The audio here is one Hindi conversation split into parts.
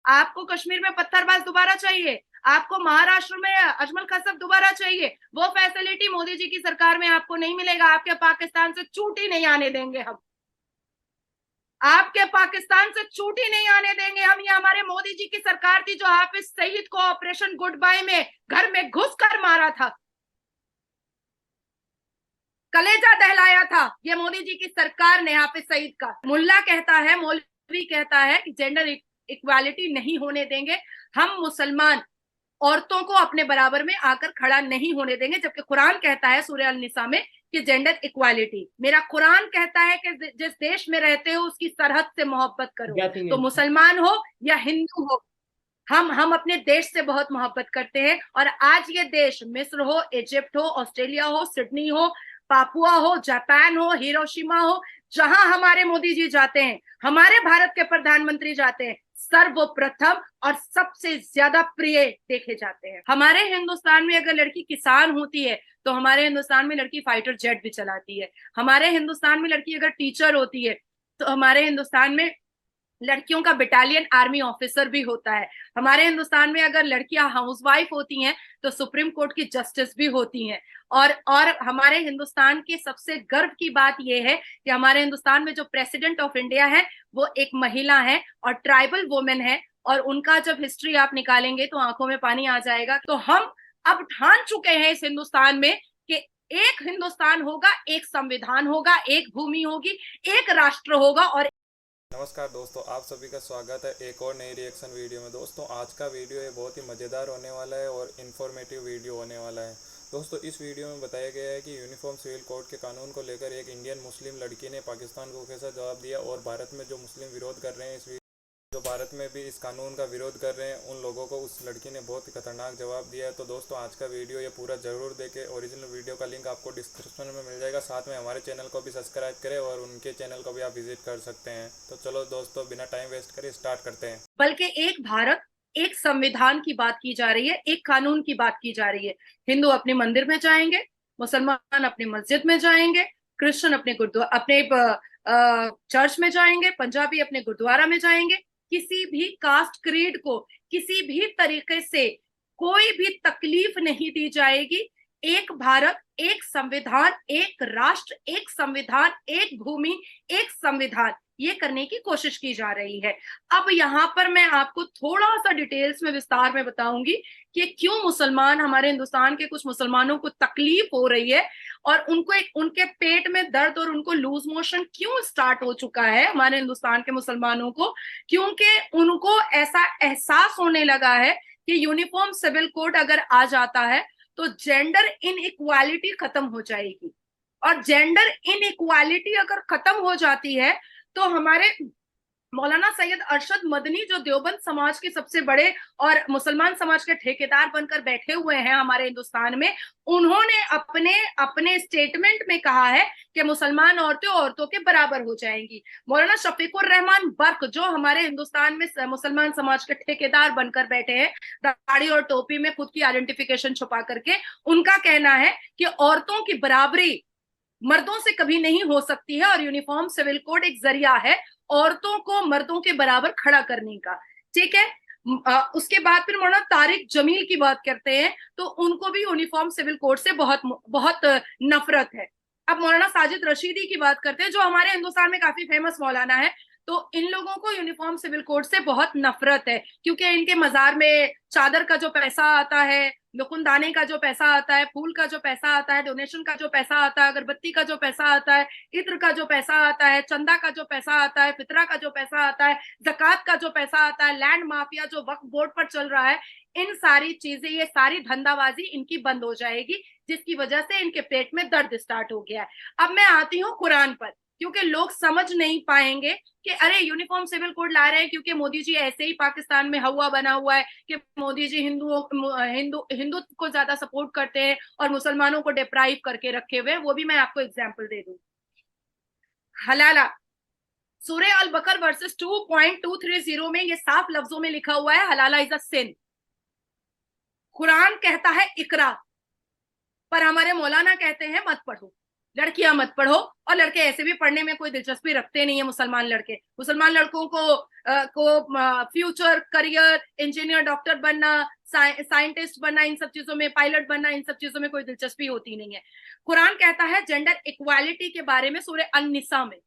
आपको कश्मीर में पत्थरबाज दोबारा चाहिए, आपको महाराष्ट्र में अजमल कसब दोबारा चाहिए, वो फैसिलिटी मोदी जी की सरकार में आपको नहीं मिलेगा। आपके पाकिस्तान से चूटी नहीं आने देंगे हम, आपके पाकिस्तान से चूटी नहीं आने देंगे हम। ये हमारे मोदी जी की सरकार थी जो हाफिज सईद को ऑपरेशन गुड बाय में घर में घुस कर मारा था, कलेजा दहलाया था। ये मोदी जी की सरकार ने हाफिज सईद का। मुल्ला कहता है, मौलवी कहता है कि जेंडर इक्वालिटी नहीं होने देंगे हम, मुसलमान औरतों को अपने बराबर में आकर खड़ा नहीं होने देंगे, जबकि कुरान कहता है सूरह अल निसा में कि जेंडर इक्वालिटी। मेरा कुरान कहता है कि जिस देश में रहते हो उसकी सरहद से मोहब्बत करो, तो मुसलमान हो या हिंदू हो, हम अपने देश से बहुत मोहब्बत करते हैं। और आज ये देश मिस्र हो, इजिप्ट हो, ऑस्ट्रेलिया हो, सिडनी हो, पापुआ हो, जापान हो, हिरोशिमा हो, जहां हमारे मोदी जी जाते हैं, हमारे भारत के प्रधानमंत्री जाते हैं, सर्वप्रथम और सबसे ज्यादा प्रिय देखे जाते हैं। हमारे हिंदुस्तान में अगर लड़की किसान होती है तो हमारे हिंदुस्तान में लड़की फाइटर जेट भी चलाती है। हमारे हिंदुस्तान में लड़की अगर टीचर होती है तो हमारे हिंदुस्तान में लड़कियों का बटालियन आर्मी ऑफिसर भी होता है। हमारे हिंदुस्तान में अगर लड़कियां हाउसवाइफ होती हैं तो सुप्रीम कोर्ट की जस्टिस भी होती हैं। और हमारे हिंदुस्तान के सबसे गर्व की बात यह है कि हमारे हिंदुस्तान में जो प्रेसिडेंट ऑफ इंडिया है वो एक महिला है और ट्राइबल वुमेन है। और उनका जब हिस्ट्री आप निकालेंगे तो आंखों में पानी आ जाएगा। तो हम अब ठान चुके हैं इस हिंदुस्तान में कि एक हिंदुस्तान होगा, एक संविधान होगा, एक भूमि होगी, एक राष्ट्र होगा। और नमस्कार दोस्तों, आप सभी का स्वागत है एक और नई रिएक्शन वीडियो में। दोस्तों आज का वीडियो ये बहुत ही मज़ेदार होने वाला है और इन्फॉर्मेटिव वीडियो होने वाला है। दोस्तों इस वीडियो में बताया गया है कि यूनिफॉर्म सिविल कोड के कानून को लेकर एक इंडियन मुस्लिम लड़की ने पाकिस्तान को कैसा जवाब दिया, और भारत में जो मुस्लिम विरोध कर रहे हैं जो भारत में भी इस कानून का विरोध कर रहे हैं उन लोगों को उस लड़की ने बहुत ही खतरनाक जवाब दिया है। तो दोस्तों आज का वीडियो ये पूरा ज़रूर देखें। ओरिजिनल वीडियो का लिंक आपको डिस्क्रिप्शन में मिल जाएगा। साथ में हमारे चैनल को भी सब्सक्राइब करें और उनके चैनल को भी आप विजिट कर सकते हैं। तो चलो दोस्तों बिना टाइम वेस्ट करे स्टार्ट करते हैं। बल्कि एक भारत, एक संविधान की बात की जा रही है, एक कानून की बात की जा रही है। हिंदू अपने मंदिर में जाएंगे, मुसलमान अपने मस्जिद में जाएंगे, क्रिश्चियन अपने गुरुद्वारा अपने चर्च में जाएंगे, पंजाबी अपने गुरुद्वारा में जाएंगे। किसी भी कास्ट क्रीड को किसी भी तरीके से कोई भी तकलीफ नहीं दी जाएगी। एक भारत, एक संविधान, एक राष्ट्र, एक संविधान, एक भूमि, एक संविधान, ये करने की कोशिश की जा रही है। अब यहाँ पर मैं आपको थोड़ा सा डिटेल्स में विस्तार में बताऊंगी कि क्यों मुसलमान, हमारे हिंदुस्तान के कुछ मुसलमानों को तकलीफ हो रही है और उनको उनके पेट में दर्द और उनको लूज मोशन क्यों स्टार्ट हो चुका है हमारे हिंदुस्तान के मुसलमानों को। क्योंकि उनको ऐसा एहसास होने लगा है कि यूनिफॉर्म सिविल कोड अगर आ जाता है तो जेंडर इनइक्वालिटी खत्म हो जाएगी। और जेंडर इनइक्वालिटी अगर खत्म हो जाती है तो हमारे मौलाना सैयद अरशद मदनी, जो देवबंद समाज के सबसे बड़े और मुसलमान समाज के ठेकेदार बनकर बैठे हुए हैं हमारे हिंदुस्तान में, उन्होंने अपने अपने स्टेटमेंट में कहा है कि मुसलमान औरतें औरतों के बराबर हो जाएंगी। मौलाना शफीकुर रहमान बर्क, जो हमारे हिंदुस्तान में मुसलमान समाज के ठेकेदार बनकर बैठे हैं, दाढ़ी और टोपी में खुद की आइडेंटिफिकेशन छुपा करके, उनका कहना है कि औरतों की बराबरी मर्दों से कभी नहीं हो सकती है और यूनिफॉर्म सिविल कोड एक जरिया है औरतों को मर्दों के बराबर खड़ा करने का। ठीक है। उसके बाद फिर मौलाना तारिक जमील की बात करते हैं तो उनको भी यूनिफॉर्म सिविल कोड से बहुत बहुत नफरत है। अब मौलाना साजिद रशीदी की बात करते हैं जो हमारे हिंदुस्तान में काफी फेमस मौलाना है, तो इन लोगों को यूनिफॉर्म सिविल कोड से बहुत नफरत है क्योंकि इनके मजार में चादर का जो पैसा आता है, लुकुनदाने का जो पैसा आता है, फूल का जो पैसा आता है, डोनेशन का जो पैसा आता है, अगरबत्ती का जो पैसा आता है, इत्र का जो पैसा आता है, चंदा का जो पैसा आता है, फितरा का जो पैसा आता है, जक़ात का जो पैसा आता है, लैंड माफिया जो वक्फ बोर्ड पर चल रहा है, इन सारी चीजें, ये सारी धंधाबाजी इनकी बंद हो जाएगी, जिसकी वजह से इनके पेट में दर्द स्टार्ट हो गया है। अब मैं आती हूँ कुरान पर, क्योंकि लोग समझ नहीं पाएंगे कि अरे यूनिफॉर्म सिविल कोड ला रहे हैं क्योंकि मोदी जी ऐसे ही पाकिस्तान में हवा बना हुआ है कि मोदी जी हिंदुत्व को ज्यादा सपोर्ट करते हैं और मुसलमानों को डिप्राइव करके रखे हुए हैं। वो भी मैं आपको एग्जांपल दे दूं। हलाला, सूरह अल बकर वर्सेस 2.230 में ये साफ लफ्जों में लिखा हुआ है, हलाला इज अ सिन। कुरान कहता है इकरा, पर हमारे मौलाना कहते हैं मत पढ़ो। लड़कियां मत पढ़ो। और लड़के ऐसे भी पढ़ने में कोई दिलचस्पी रखते नहीं है। मुसलमान लड़के, मुसलमान लड़कों को फ्यूचर करियर, इंजीनियर, डॉक्टर बनना, साइंटिस्ट बनना, इन सब चीजों में, पायलट बनना, इन सब चीजों में कोई दिलचस्पी होती नहीं है। कुरान कहता है जेंडर इक्वालिटी के बारे में सूरह अन-निसा में,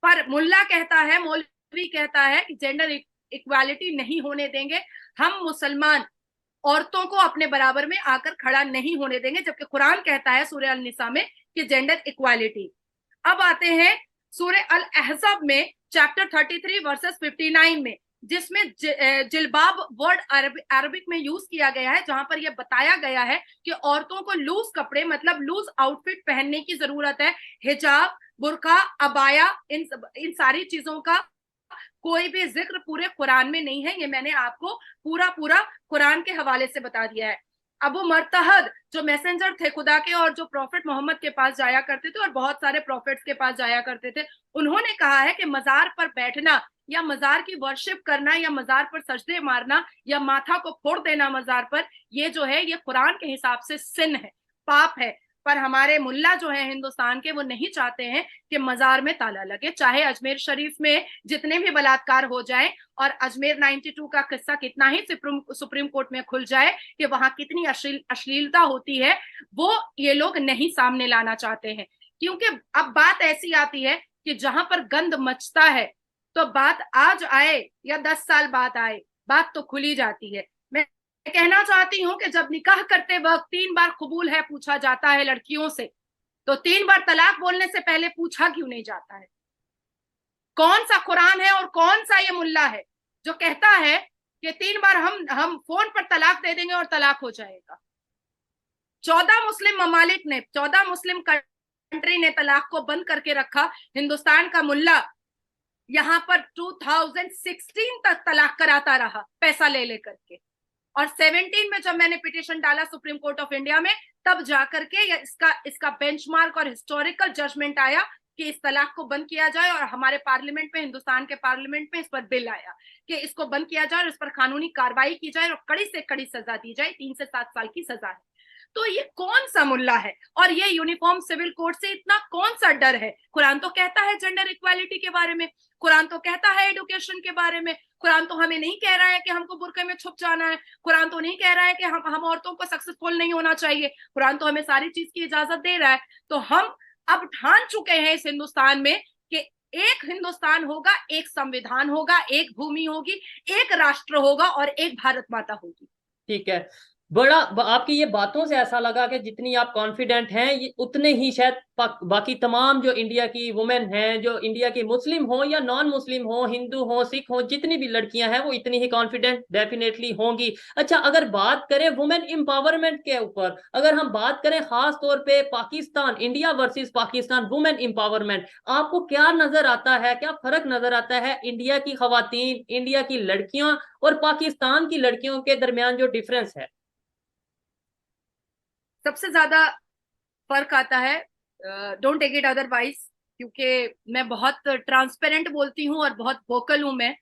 पर मुल्ला कहता है, मौलवी कहता है कि जेंडर इक्वालिटी नहीं होने देंगे, हम मुसलमान औरतों को अपने बराबर में आकर खड़ा नहीं होने देंगे, जबकि कुरान कहता है सूरह अल निसा में कि जेंडर इक्वालिटी। अब आते हैं सूरह अल अहज़ब में, चैप्टर 33 वर्सेस 59 में, जिसमें जिलबाब वर्ड अरबिक में यूज किया गया है, जहां पर यह बताया गया है कि औरतों को लूज कपड़े, मतलब लूज आउटफिट पहनने की जरूरत है। हिजाब, बुरका, अबाया, इन सारी चीजों का कोई भी जिक्र पूरे कुरान में नहीं है। ये मैंने आपको पूरा पूरा कुरान के हवाले से बता दिया है। अबू मरतहद जो मैसेंजर थे खुदा के, और जो प्रॉफिट मोहम्मद के पास जाया करते थे और बहुत सारे प्रॉफिट्स के पास जाया करते थे, उन्होंने कहा है कि मजार पर बैठना या मजार की वर्शिप करना या मजार पर सजदे मारना या माथा को फोड़ देना मजार पर, ये जो है ये कुरान के हिसाब से सिन है, पाप है। पर हमारे मुल्ला जो है हिंदुस्तान के, वो नहीं चाहते हैं कि मजार में ताला लगे, चाहे अजमेर शरीफ में जितने भी बलात्कार हो जाए और अजमेर 92 का किस्सा कितना ही सुप्रीम कोर्ट में खुल जाए कि वहां कितनी अश्लीलता होती है, वो ये लोग नहीं सामने लाना चाहते हैं। क्योंकि अब बात ऐसी आती है कि जहां पर गंद मचता है, तो बात आज आए या 10 साल बाद आए, बात तो खुली जाती है। मैं कहना चाहती हूं कि जब निकाह करते वक्त 3 बार कबूल है पूछा जाता है लड़कियों से, तो 3 बार तलाक बोलने से पहले पूछा क्यों नहीं जाता है? कौन सा कुरान है और कौन सा ये मुल्ला है जो कहता है कि 3 बार हम फोन पर तलाक दे देंगे और तलाक हो जाएगा? 14 मुस्लिम ममालिक ने, 14 मुस्लिम कंट्री ने तलाक को बंद करके रखा। हिंदुस्तान का मुल्ला यहां पर 2016 तक तलाक कराता रहा पैसा ले लेकर के, और 17 में जब मैंने पिटीशन डाला सुप्रीम कोर्ट ऑफ इंडिया में, तब जाकर के इसका बेंचमार्क और हिस्टोरिकल जजमेंट आया कि इस तलाक को बंद किया जाए। और हमारे पार्लियामेंट में, हिंदुस्तान के पार्लियामेंट में इस पर बिल आया कि इसको बंद किया जाए और इस पर कानूनी कार्रवाई की जाए और कड़ी से कड़ी सजा दी जाए, 3 से 7 साल की सजा है। तो ये कौन सा मुल्ला है और ये यूनिफॉर्म सिविल कोड से इतना कौन सा डर है? कुरान तो कहता है जेंडर इक्वालिटी के बारे में, कुरान तो कहता है एजुकेशन के बारे में, कुरान तो हमें नहीं कह रहा है कि हमको बुरके में छुप जाना है, कुरान तो नहीं कह रहा है कि हम औरतों को सक्सेसफुल नहीं होना चाहिए, कुरान तो हमें सारी चीज की इजाजत दे रहा है। तो हम अब ठान चुके हैं इस हिंदुस्तान में कि एक हिंदुस्तान होगा, एक संविधान होगा, एक भूमि होगी, एक राष्ट्र होगा और एक भारत माता होगी। ठीक है। बड़ा आपकी ये बातों से ऐसा लगा कि जितनी आप कॉन्फिडेंट हैं, ये उतने ही शायद बाकी तमाम जो इंडिया की वुमेन हैं, जो इंडिया की मुस्लिम हो या नॉन मुस्लिम हो, हिंदू हो, सिख हो, जितनी भी लड़कियां हैं, वो इतनी ही कॉन्फिडेंट डेफिनेटली होंगी। अच्छा, अगर बात करें वुमेन एम्पावरमेंट के ऊपर, अगर हम बात करें खास तौर पे Pakistan, India versus Pakistan women empowerment, आपको क्या नजर आता है, क्या फर्क नजर आता है इंडिया की खवातीन, इंडिया की लड़कियां और पाकिस्तान की लड़कियों के दरमियान जो डिफरेंस है? सबसे ज्यादा फर्क आता है, डोंट टेक इट अदरवाइज, क्योंकि मैं बहुत ट्रांसपेरेंट बोलती हूँ और बहुत वोकल हूं मैं।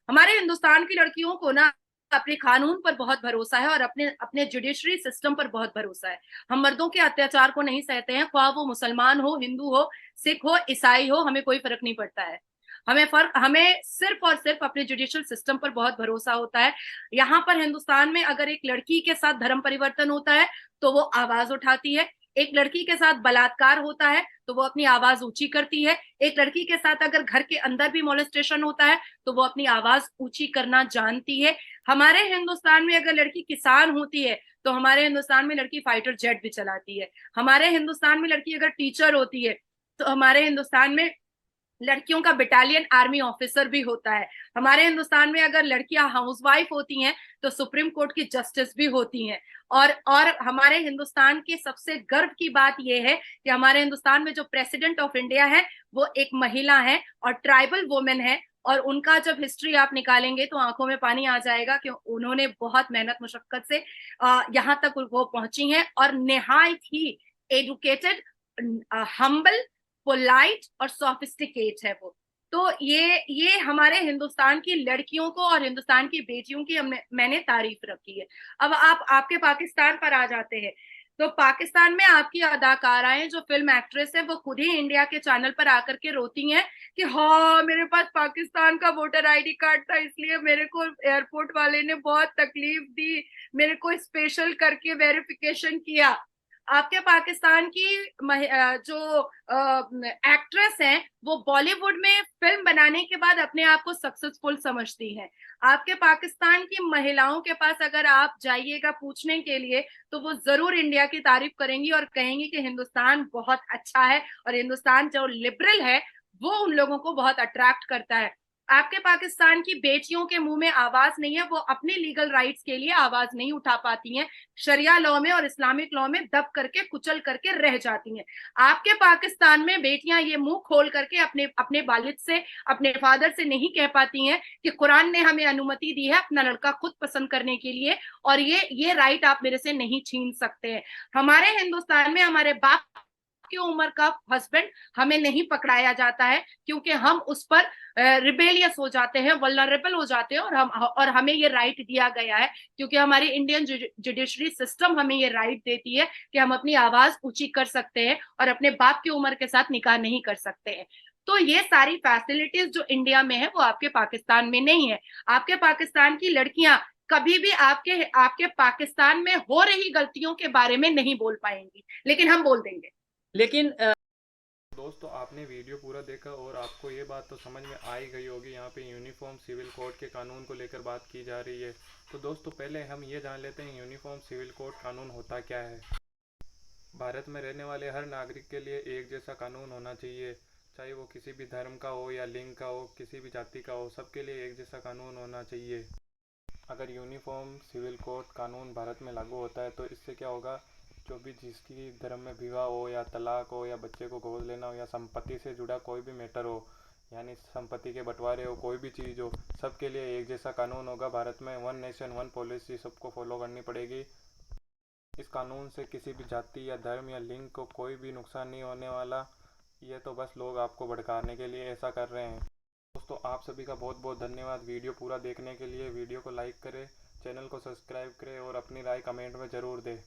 हमारे हिंदुस्तान की लड़कियों को ना अपने कानून पर बहुत भरोसा है और अपने अपने जुडिशरी सिस्टम पर बहुत भरोसा है। हम मर्दों के अत्याचार को नहीं सहते हैं, ख्वाह वो मुसलमान हो, हिंदू हो, सिख हो, ईसाई हो, हमें कोई फर्क नहीं पड़ता है। हमें सिर्फ और सिर्फ अपने जुडिशियल सिस्टम पर बहुत भरोसा होता है। यहाँ पर हिंदुस्तान में अगर एक लड़की के साथ धर्म परिवर्तन होता है तो वो आवाज उठाती है, एक लड़की के साथ बलात्कार होता है तो वो अपनी आवाज ऊंची करती है, एक लड़की के साथ अगर घर के अंदर भी मोलेस्टेशन होता है तो वो अपनी आवाज ऊंची करना जानती है। हमारे हिंदुस्तान में अगर लड़की किसान होती है तो हमारे हिंदुस्तान में लड़की फाइटर जेट भी चलाती है। हमारे हिंदुस्तान में लड़की अगर टीचर होती है तो हमारे हिंदुस्तान में लड़कियों का बटालियन आर्मी ऑफिसर भी होता है। हमारे हिंदुस्तान में अगर लड़कियां हाउसवाइफ होती हैं तो सुप्रीम कोर्ट की जस्टिस भी होती हैं। और हमारे हिंदुस्तान की सबसे गर्व की बात यह है कि हमारे हिंदुस्तान में जो प्रेसिडेंट ऑफ इंडिया है वो एक महिला है और ट्राइबल वुमेन है। और उनका जब हिस्ट्री आप निकालेंगे तो आंखों में पानी आ जाएगा कि उन्होंने बहुत मेहनत मुशक्कत से यहाँ तक वो पहुंची हैं, और निहायत ही एजुकेटेड, हम्बल, पोलाइट और सोफिस्टिकेट है वो। तो ये हमारे हिंदुस्तान की लड़कियों को और हिंदुस्तान की बेटियों की मैंने तारीफ रखी है। अब आप आपके पाकिस्तान पर आ जाते हैं तो पाकिस्तान में आपकी अदाकाराएं जो फिल्म एक्ट्रेस है वो खुद ही इंडिया के चैनल पर आकर के रोती हैं कि हाँ मेरे पास पाकिस्तान का वोटर आईडी कार्ड था, इसलिए मेरे को एयरपोर्ट वाले ने बहुत तकलीफ दी, मेरे को स्पेशल करके वेरिफिकेशन किया। आपके पाकिस्तान की जो एक्ट्रेस हैं वो बॉलीवुड में फिल्म बनाने के बाद अपने आप को सक्सेसफुल समझती हैं। आपके पाकिस्तान की महिलाओं के पास अगर आप जाइएगा पूछने के लिए तो वो जरूर इंडिया की तारीफ करेंगी और कहेंगी कि हिंदुस्तान बहुत अच्छा है और हिंदुस्तान जो लिबरल है वो उन लोगों को बहुत अट्रैक्ट करता है। आपके पाकिस्तान की बेटियों के मुंह में आवाज नहीं है, वो अपने लीगल राइट्स के लिए आवाज नहीं उठा पाती हैं, शरिया लॉ में और इस्लामिक लॉ में दब करके कुचल करके रह जाती हैं। आपके पाकिस्तान में बेटियां ये मुंह खोल करके अपने अपने वालिद से, अपने फादर से नहीं कह पाती हैं कि कुरान ने हमें अनुमति दी है अपना लड़का खुद पसंद करने के लिए और ये राइट आप मेरे से नहीं छीन सकते हैं। हमारे हिंदुस्तान में हमारे बाप की उम्र का हस्बैंड हमें नहीं पकड़ाया जाता है क्योंकि हम उस पर रिबेलियस हो जाते हैं, वल्नरेबल हो जाते हैं और हमें ये राइट दिया गया है क्योंकि हमारी इंडियन जुडिशरी सिस्टम हमें ये राइट देती है कि हम अपनी आवाज ऊंची कर सकते हैं और अपने बाप की उम्र के साथ निकाह नहीं कर सकते हैं। तो ये सारी फैसिलिटीज जो इंडिया में है वो आपके पाकिस्तान में नहीं है। आपके पाकिस्तान की लड़कियां कभी भी आपके पाकिस्तान में हो रही गलतियों के बारे में नहीं बोल पाएंगी, लेकिन हम बोल देंगे। लेकिन दोस्तों आपने वीडियो पूरा देखा और आपको ये बात तो समझ में आ ही गई होगी, यहाँ पे यूनिफॉर्म सिविल कोड के कानून को लेकर बात की जा रही है। तो दोस्तों पहले हम ये जान लेते हैं यूनिफॉर्म सिविल कोड कानून होता क्या है। भारत में रहने वाले हर नागरिक के लिए एक जैसा कानून होना चाहिए, चाहे वो किसी भी धर्म का हो या लिंग का हो, किसी भी जाति का हो, सबके लिए एक जैसा कानून होना चाहिए। अगर यूनिफॉर्म सिविल कोड कानून भारत में लागू होता है तो इससे क्या होगा, जो भी जिसकी धर्म में विवाह हो या तलाक हो या बच्चे को गोद लेना हो या संपत्ति से जुड़ा कोई भी मैटर हो, यानी संपत्ति के बंटवारे हो, कोई भी चीज़ हो, सबके लिए एक जैसा कानून होगा। भारत में वन नेशन वन पॉलिसी सबको फॉलो करनी पड़ेगी। इस कानून से किसी भी जाति या धर्म या लिंग को कोई भी नुकसान नहीं होने वाला। ये तो बस लोग आपको भड़काने के लिए ऐसा कर रहे हैं। दोस्तों आप सभी का बहुत बहुत धन्यवाद वीडियो पूरा देखने के लिए। वीडियो को लाइक करें, चैनल को सब्सक्राइब करें और अपनी राय कमेंट में ज़रूर दें।